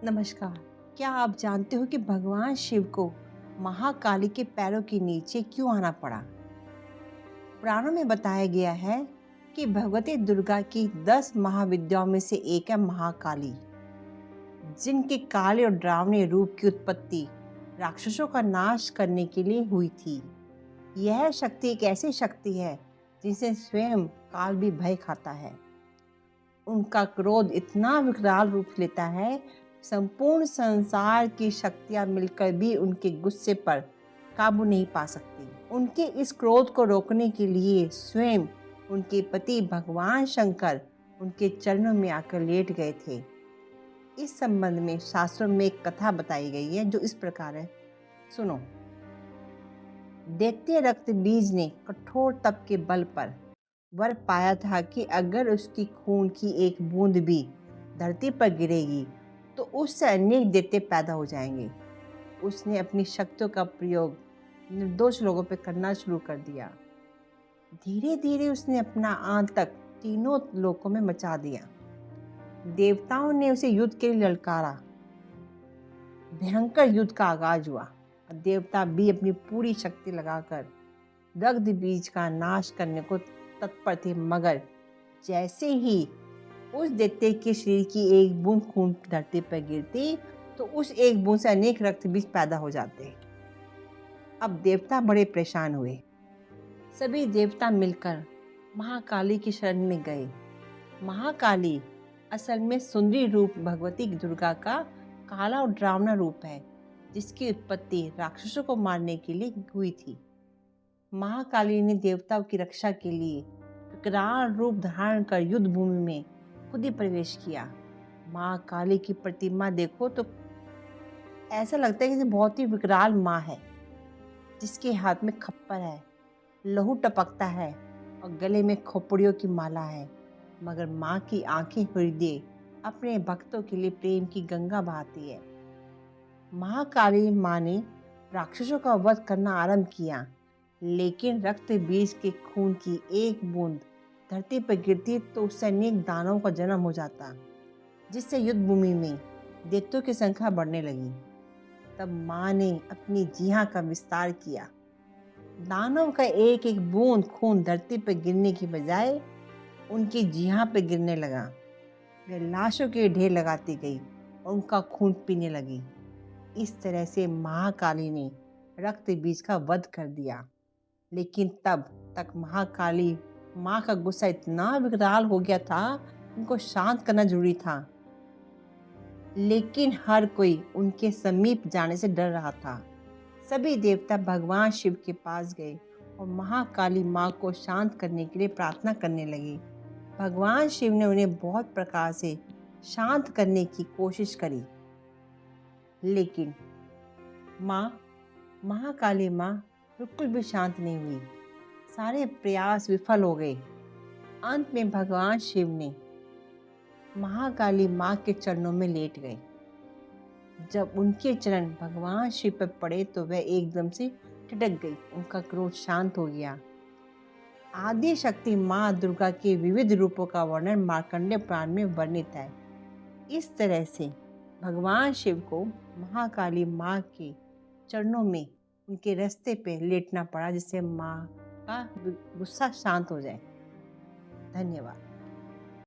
नमस्कार। क्या आप जानते हो कि भगवान शिव को महाकाली के पैरों के नीचे क्यों आना पड़ा? पुराणों में बताया गया है कि भगवती दुर्गा की 10 महाविद्याओं में से एक है महाकाली, जिनके काले और डरावने रूप की उत्पत्ति राक्षसों का नाश करने के लिए हुई थी। यह शक्ति एक ऐसी शक्ति है जिसे स्वयं काल भी भय खाता है। उनका क्रोध इतना विकराल रूप लेता है, संपूर्ण संसार की शक्तियां मिलकर भी उनके गुस्से पर काबू नहीं पा सकती। उनके इस क्रोध को रोकने के लिए स्वयं उनके पति भगवान शंकर उनके चरणों में आकर लेट गए थे। इस संबंध में शास्त्रों में एक कथा बताई गई है जो इस प्रकार है, सुनो। दैत्य रक्त बीज ने कठोर तप के बल पर वर पाया था कि अगर उसकी खून की एक बूंद भी धरती पर गिरेगी तो उससे अनेक दैत्य पैदा हो जाएंगे। उसने अपनी शक्तियों का प्रयोग निर्दोष लोगों पर करना शुरू कर दिया। धीरे धीरे उसने अपना आतंक तीनों लोकों में मचा दिया। देवताओं ने उसे युद्ध के लिए ललकारा। भयंकर युद्ध का आगाज हुआ। देवता भी अपनी पूरी शक्ति लगाकर रक्त बीज का नाश करने को तत्पर थे, मगर जैसे ही उस दैत्य के शरीर की एक बूंद खून धरती पर गिरती तो उस एक बूंद से अनेक रक्त बीज पैदा हो जाते। अब देवता बड़े परेशान हुए। सभी देवता मिलकर महाकाली की शरण में गए। महाकाली असल में सुंदरी रूप भगवती दुर्गा का काला और डरावना रूप है, जिसकी उत्पत्ति राक्षसों को मारने के लिए हुई थी। महाकाली ने देवताओं की रक्षा के लिए विकराल रूप धारण कर युद्ध भूमि में खुद ही प्रवेश किया। महाकाली की प्रतिमा देखो तो ऐसा लगता है कि बहुत ही विकराल माँ है, जिसके हाथ में खप्पर है, लहू टपकता है और गले में खोपड़ियों की माला है, मगर माँ की आंखें हृदय अपने भक्तों के लिए प्रेम की गंगा बहाती है। महाकाली माँ ने राक्षसों का वध करना आरंभ किया, लेकिन रक्त बीज के खून की एक बूंद धरती पर गिरती तो उससे अनेक दानवों का जन्म हो जाता, जिससे युद्ध भूमि में दैत्यों की संख्या बढ़ने लगी। तब माँ ने अपनी जीहा का विस्तार किया। दानव का एक एक बूंद खून धरती पर गिरने की बजाय उनकी जीहा पर गिरने लगा। वह लाशों के ढेर लगाती गई और उनका खून पीने लगी। इस तरह से महाकाली ने रक्त बीज का वध कर दिया। लेकिन तब तक महाकाली माँ का गुस्सा इतना विकराल हो गया था, उनको शांत करना जरूरी था। लेकिन हर कोई उनके समीप जाने से डर रहा था। सभी देवता भगवान शिव के पास गए और महाकाली माँ को शांत करने के लिए प्रार्थना करने लगे। भगवान शिव ने उन्हें बहुत प्रकार से शांत करने की कोशिश करी, लेकिन महाकाली माँ बिल्कुल भी शांत नहीं हुई। सारे प्रयास विफल हो गए। अंत में भगवान शिव ने महाकाली माँ के चरणों में लेट गए। जब उनके चरण भगवान शिव पर पड़े तो वह एकदम से ठिठक गई। उनका क्रोध शांत हो गया। आदि शक्ति माँ दुर्गा के विविध रूपों का वर्णन मार्कंडेय पुराण में वर्णित है। इस तरह से भगवान शिव को महाकाली माँ के चरणों में उनके रास्ते पे लेटना पड़ा, जिससे माँ का गुस्सा शांत हो जाए। धन्यवाद।